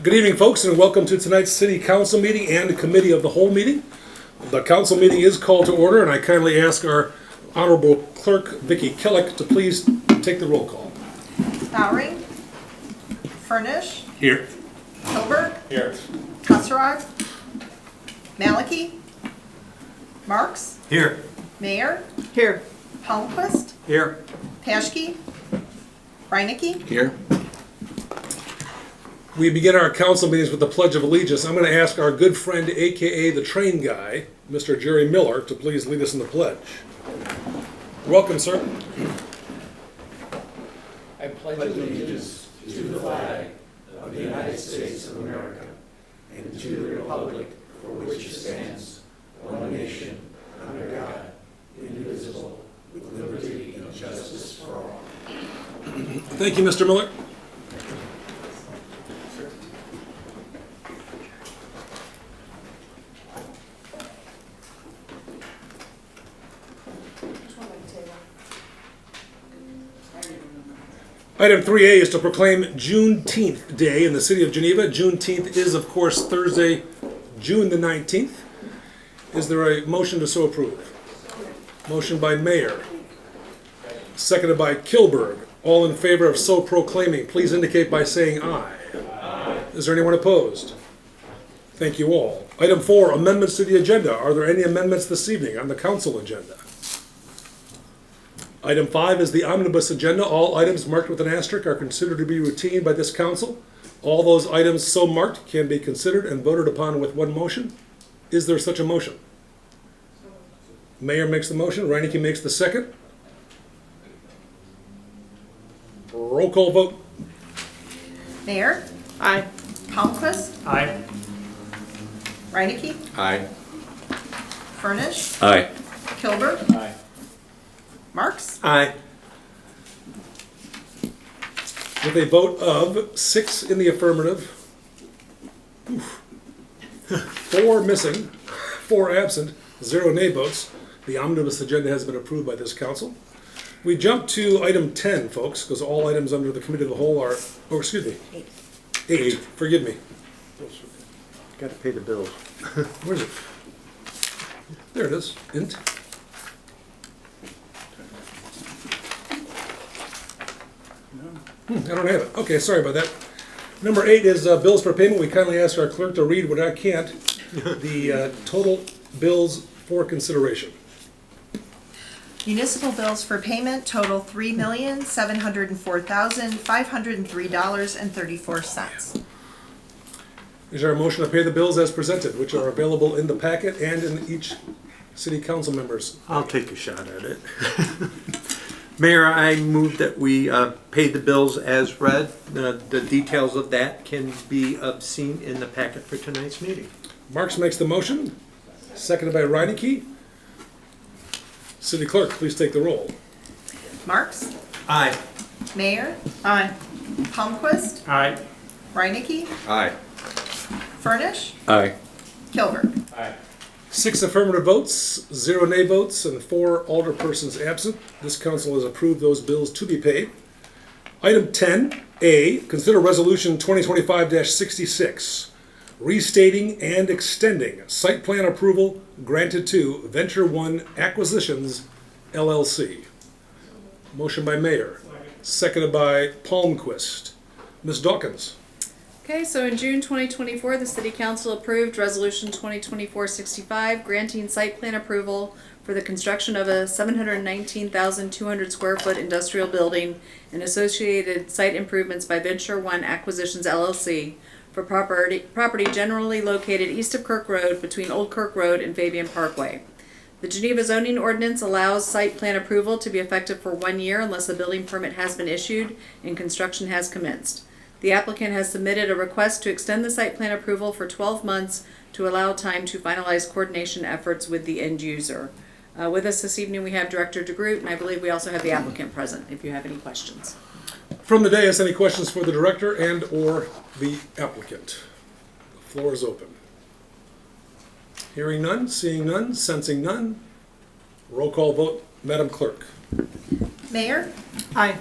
Good evening, folks, and welcome to tonight's City Council meeting and Committee of the Whole meeting. The council meeting is called to order, and I kindly ask our Honorable Clerk, Vicki Killick, to please take the roll call. Bowering. Furnish. Here. Hilbert. Here. Kasserag. Maliki. Marks. Here. Mayor. Here. Palmquist. Here. Paschke. Reinecke. Here. We begin our council meetings with the Pledge of Allegiance. I'm going to ask our good friend, a.k.a. the train guy, Mr. Jerry Miller, to please lead us in the pledge. Welcome, sir. I pledge allegiance to the flag of the United States of America and to the republic for which it stands, one nation, under God, indivisible, with liberty and justice for all. Thank you, Mr. Miller. Item 3A is to proclaim Juneteenth Day in the city of Geneva. Juneteenth is, of course, Thursday, June the 19th. Is there a motion to so approve? Motion by Mayor, seconded by Kilberg. All in favor of so proclaiming, please indicate by saying aye. Aye. Is there anyone opposed? Thank you all. Item 4, amendments to the agenda. Are there any amendments this evening on the council agenda? Item 5 is the omnibus agenda. All items marked with an asterisk are considered to be routine by this council. All those items so marked can be considered and voted upon with one motion. Is there such a motion? Mayor makes the motion. Reinecke makes the second. Roll call vote. Mayor. Aye. Palmquist. Aye. Reinecke. Aye. Furnish. Aye. Kilbert. Aye. Marks. Aye. With a vote of 6 in the affirmative, 4 missing, 4 absent, 0 nay votes, the omnibus agenda has been approved by this council. We jump to item 10, folks, because all items under the committee of the whole are, oh, excuse me. 8. Forgive me. Got to pay the bills. Where is it? There it is. Int. I don't have it. Okay, sorry about that. Number 8 is bills for payment. We kindly ask our clerk to read, what I can't, the total bills for consideration. Municipal bills for payment total $3,704,503.34. Is there a motion to pay the bills as presented, which are available in the packet and in each city council member's? I'll take a shot at it. Mayor, I move that we pay the bills as read. The details of that can be seen in the packet for tonight's meeting. Marks makes the motion, seconded by Reinecke. City clerk, please take the roll. Marks. Aye. Mayor. Aye. Palmquist. Aye. Reinecke. Aye. Furnish. Aye. Kilbert. Aye. 6 affirmative votes, 0 nay votes, and 4 alderpersons absent. This council has approved those bills to be paid. Item 10A, consider resolution 2025-66, restating and extending site plan approval granted to Venture One Acquisitions, LLC. Motion by Mayor, seconded by Palmquist. Ms. Dawkins. Okay, so in June 2024, the City Council approved Resolution 2024-65, granting site plan approval for the construction of a 719,200 square foot industrial building and associated site improvements by Venture One Acquisitions LLC for property generally located east of Kirk Road between Old Kirk Road and Fabian Parkway. The Geneva zoning ordinance allows site plan approval to be effective for 1 year unless a building permit has been issued and construction has commenced. The applicant has submitted a request to extend the site plan approval for 12 months to allow time to finalize coordination efforts with the end user. With us this evening, we have Director DeGroot, and I believe we also have the applicant present, if you have any questions. From the dais, any questions for the director and or the applicant? The floor is open. Hearing none, seeing none, sensing none. Roll call vote, Madam Clerk. Mayor. Aye.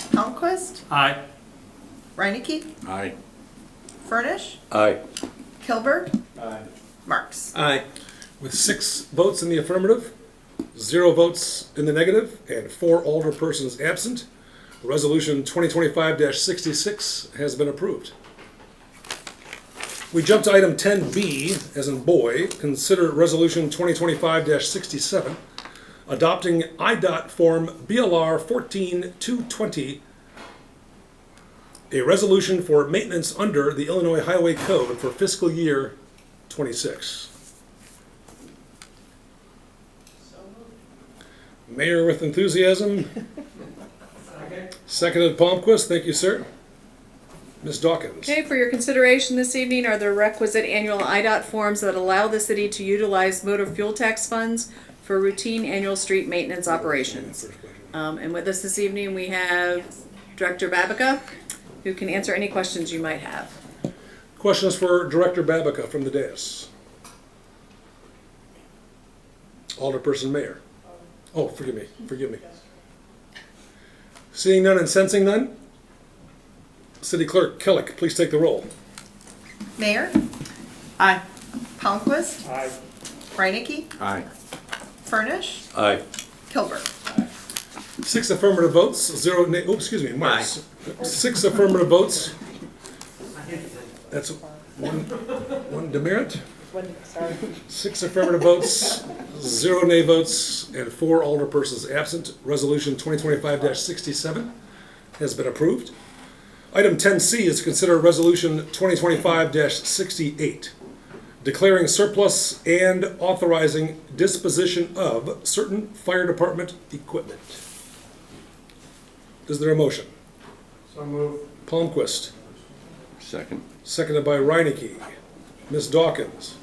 Palmquist. Aye. Reinecke. Aye. Furnish, Aye. Kilberg, Aye. Marks. Aye. With 6 votes in the affirmative, 0 votes in the negative, and 4 alderpersons absent, Resolution 2025-66 has been approved. We jump to item 10B, as in boy, consider Resolution 2025-67, adopting IDOT Form BLR 14220, a resolution for maintenance under the Illinois Highway Code for fiscal year 26. Mayor with enthusiasm. Seconded Palmquist. Thank you, sir. Ms. Dawkins. Okay, for your consideration this evening are the requisite annual IDOT forms that allow the city to utilize motor fuel tax funds for routine annual street maintenance operations. And with us this evening, we have Director Babica, who can answer any questions you might have. Questions for Director Babica from the dais. Alderperson Mayor. Oh, forgive me. Seeing none and sensing none, City Clerk Kellick, please take the roll. Mayor, Aye. Palmquist, Aye. Reinecke, Aye. Furnish, Aye. Kilberg. 6 affirmative votes, 0 nay, Marks. 6 affirmative votes. That's one demerit. 6 affirmative votes, 0 nay votes, and 4 alderpersons absent. Resolution 2025-67 has been approved. Item 10C is to consider Resolution 2025-68, declaring surplus and authorizing disposition of certain fire department equipment. Is there a motion? So moved. Palmquist, Second. seconded by Reinecke. Ms. Dawkins.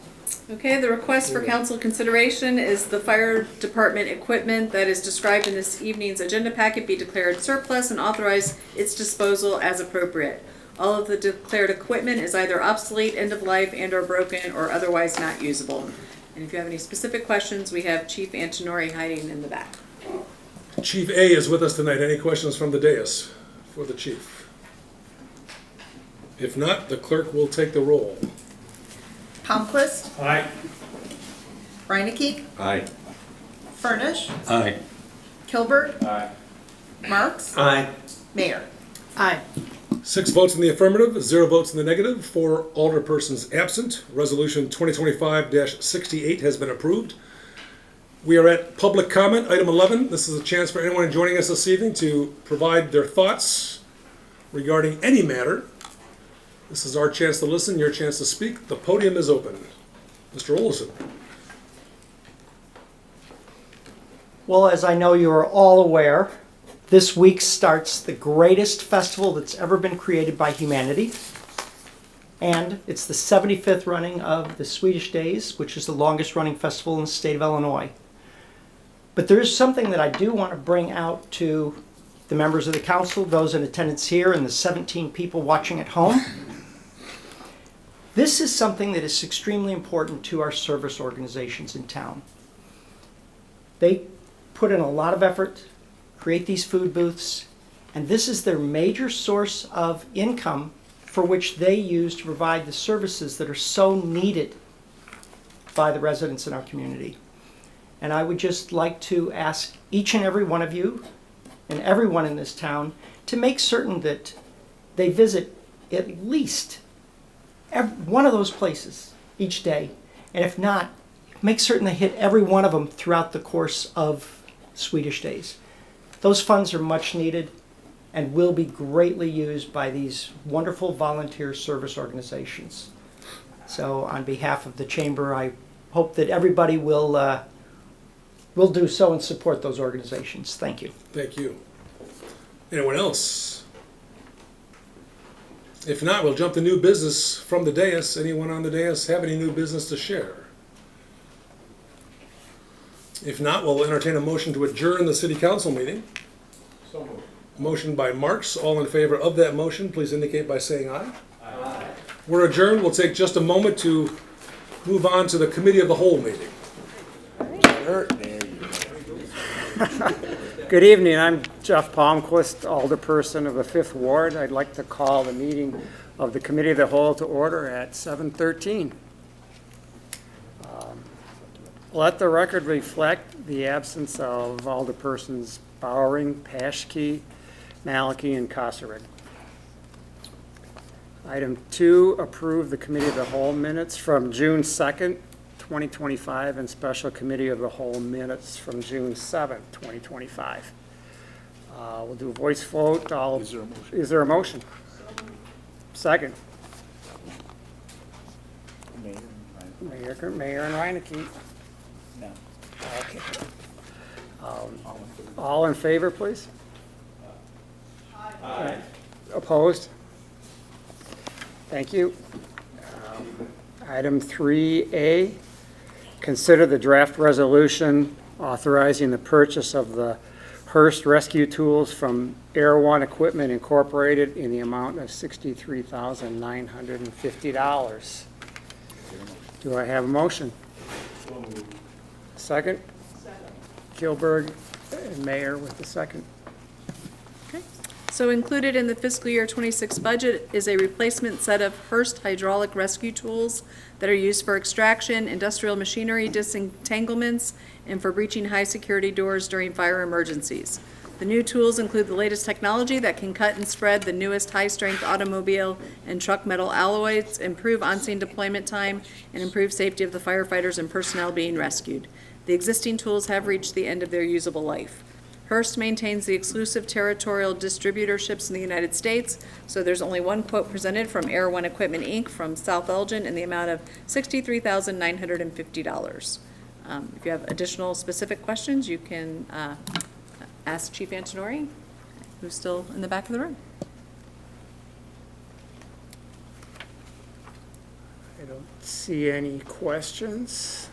Okay, the request for council consideration is the fire department equipment that is described in this evening's agenda packet be declared surplus and authorize its disposal as appropriate. All of the declared equipment is either obsolete, end of life, and or broken, or otherwise not usable. And if you have any specific questions, we have Chief Antonori hiding in the back. Chief A is with us tonight. Any questions from the dais for the chief? If not, the clerk will take the roll. Palmquist, Aye. Reinecke, Aye. Furnish, Aye. Kilberg, Aye. Marks, Aye. Mayor. Aye. 6 votes in the affirmative, 0 votes in the negative, 4 alderpersons absent. Resolution 2025-68 has been approved. We are at public comment, item 11. This is a chance for anyone joining us this evening to provide their thoughts regarding any matter. This is our chance to listen, your chance to speak. The podium is open. Mr. Olson. Well, as I know you are all aware, this week starts the greatest festival that's ever been created by humanity. And it's the 75th running of the Swedish Days, which is the longest running festival in the state of Illinois. But there is something that I do want to bring out to the members of the council, those in attendance here, and the 17 people watching at home. This is something that is extremely important to our service organizations in town. They put in a lot of effort, create these food booths, and this is their major source of income for which they use to provide the services that are so needed by the residents in our community. And I would just like to ask each and every one of you and everyone in this town to make certain that they visit at least one of those places each day. And if not, make certain they hit every one of them throughout the course of Swedish Days. Those funds are much needed and will be greatly used by these wonderful volunteer service organizations. So on behalf of the chamber, I hope that everybody will do so and support those organizations. Thank you. Thank you. Anyone else? If not, we'll jump to new business from the dais. Anyone on the dais have any new business to share? If not, we'll entertain a motion to adjourn the city council meeting. So moved. Motion by Marks. All in favor of that motion, please indicate by saying aye. Aye. We're adjourned. We'll take just a moment to move on to the committee of the whole meeting. Good evening, I'm Jeff Palmquist, alderperson of the 5th Ward. I'd like to call the meeting of the Committee of the Whole to order at 7:13. Let the record reflect the absence of Alderpersons Bowering, Paschke, Maliki, and Kosarik. Item 2, approve the Committee of the Whole minutes from June 2nd, 2025, and Special Committee of the Whole minutes from June 7th, 2025. We'll do a voice vote. Is there a motion? Second. Mayor and Reineke. No. Okay. All in favor, please? Aye. Opposed? Thank you. Item 3A, consider the draft resolution authorizing the purchase of the Hearst rescue tools from Air One Equipment Incorporated in the amount of $63,950. Do I have a motion? Second? Kilberg and Mayor with the second. Okay. So included in the fiscal year 26 budget is a replacement set of Hearst hydraulic rescue tools that are used for extraction, industrial machinery disentanglements, and for breaching high-security doors during fire emergencies. The new tools include the latest technology that can cut and spread the newest high-strength automobile and truck metal alloys, improve on-scene deployment time, and improve safety of the firefighters and personnel being rescued. The existing tools have reached the end of their usable life. Hearst maintains the exclusive territorial distributorships in the United States, so there's only one quote presented from Air One Equipment, Inc. from South Elgin in the amount of $63,950. If you have additional specific questions, you can ask Chief Antonori, who's still in the back of the room. I don't see any questions.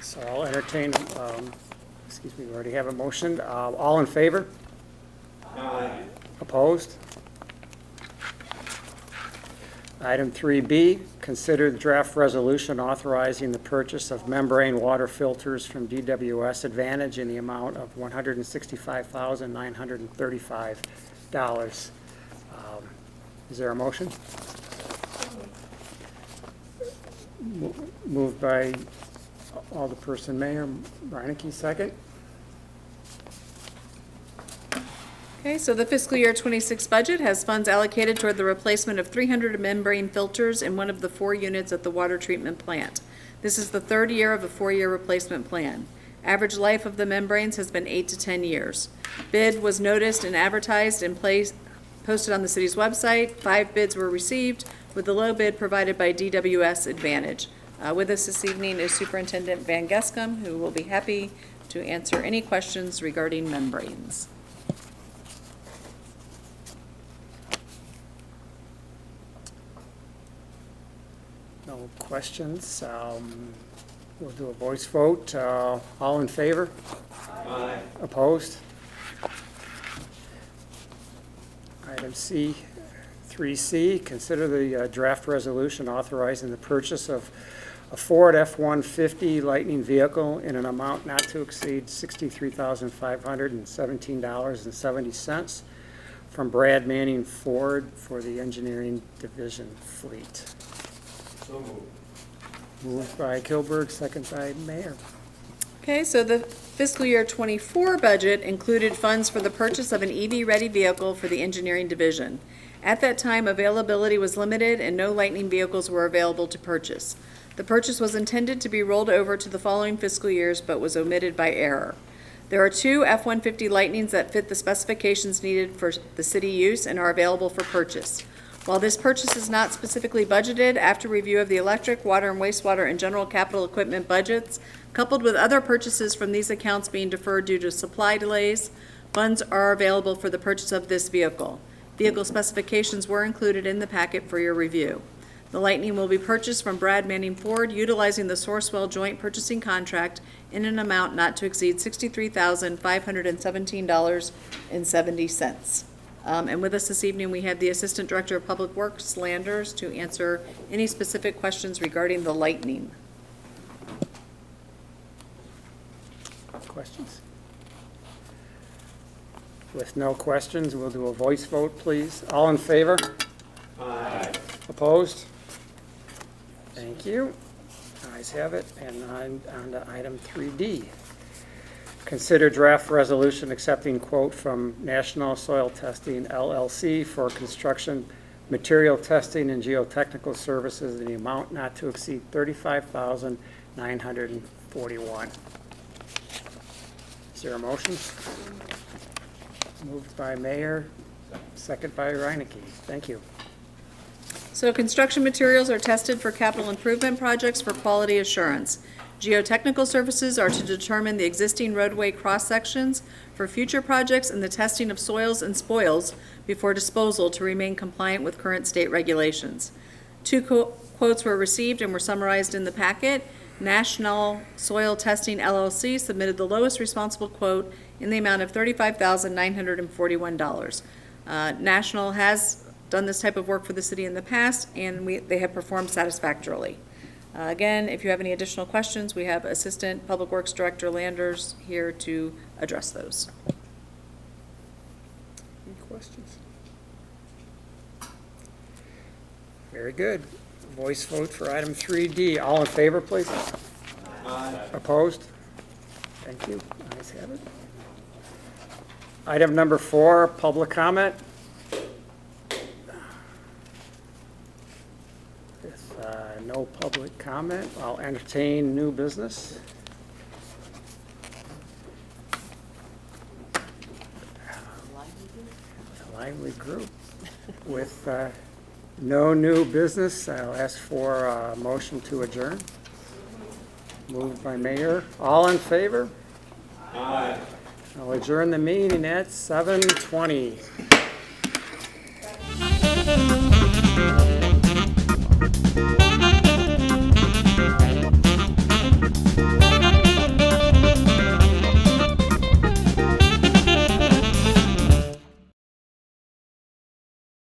So I'll entertain, excuse me, we already have a motion. All in favor? Aye. Opposed? Item 3B, consider the draft resolution authorizing the purchase of membrane water filters from DWS Advantage in the amount of $165,935. Is there a motion? Moved by Alderperson Mayor Reineke, second. Okay, so the fiscal year 26 budget has funds allocated toward the replacement of 300 membrane filters in one of the 4 units at the water treatment plant. This is the 3rd year of a 4-year replacement plan. Average life of the membranes has been 8 to 10 years. Bid was noticed and advertised and posted on the city's website. 5 bids were received, with the low bid provided by DWS Advantage. With us this evening is Superintendent Van Gescam, who will be happy to answer any questions regarding membranes. No questions. We'll do a voice vote. All in favor? Aye. Opposed? Item C, 3C, consider the draft resolution authorizing the purchase of a Ford F-150 Lightning vehicle in an amount not to exceed $63,517.70 from Brad Manning Ford for the engineering division fleet. So moved. Moved by Kilberg, second by Mayor. Okay, so the fiscal year 24 budget included funds for the purchase of an EV-ready vehicle for the engineering division. At that time, availability was limited and no Lightning vehicles were available to purchase. The purchase was intended to be rolled over to the following fiscal years, but was omitted by error. There are 2 F-150 Lightnings that fit the specifications needed for the city use and are available for purchase. While this purchase is not specifically budgeted, after review of the electric, water, and wastewater and general capital equipment budgets, coupled with other purchases from these accounts being deferred due to supply delays, funds are available for the purchase of this vehicle. Vehicle specifications were included in the packet for your review. The Lightning will be purchased from Brad Manning Ford utilizing the Sourcewell joint purchasing contract in an amount not to exceed $63,517.70. And with us this evening, we have the Assistant Director of Public Works, Landers, to answer any specific questions regarding the Lightning. Questions? With no questions, we'll do a voice vote, please. All in favor? Aye. Opposed? Thank you. Ayes have it. And on to item 3D. Consider draft resolution accepting quote from National Soil Testing LLC for construction material testing and geotechnical services in the amount not to exceed $35,941. Is there a motion? Moved by Mayor, second by Reineke. Thank you. So construction materials are tested for capital improvement projects for quality assurance. Geotechnical services are to determine the existing roadway cross-sections for future projects and the testing of soils and spoils before disposal to remain compliant with current state regulations. Two quotes were received and were summarized in the packet. National Soil Testing LLC submitted the lowest responsible quote in the amount of $35,941. National has done this type of work for the city in the past, and they have performed satisfactorily. Again, if you have any additional questions, we have Assistant Public Works Director Landers here to address those. Any questions? Very good. Voice vote for item 3D. All in favor, please? Aye. Opposed? Thank you. Ayes have it. Item number 4, public comment. If no public comment, I'll entertain new business. A lively group. With no new business, I'll ask for a motion to adjourn. Moved by Mayor. All in favor? Aye. I'll adjourn the meeting at 7:20.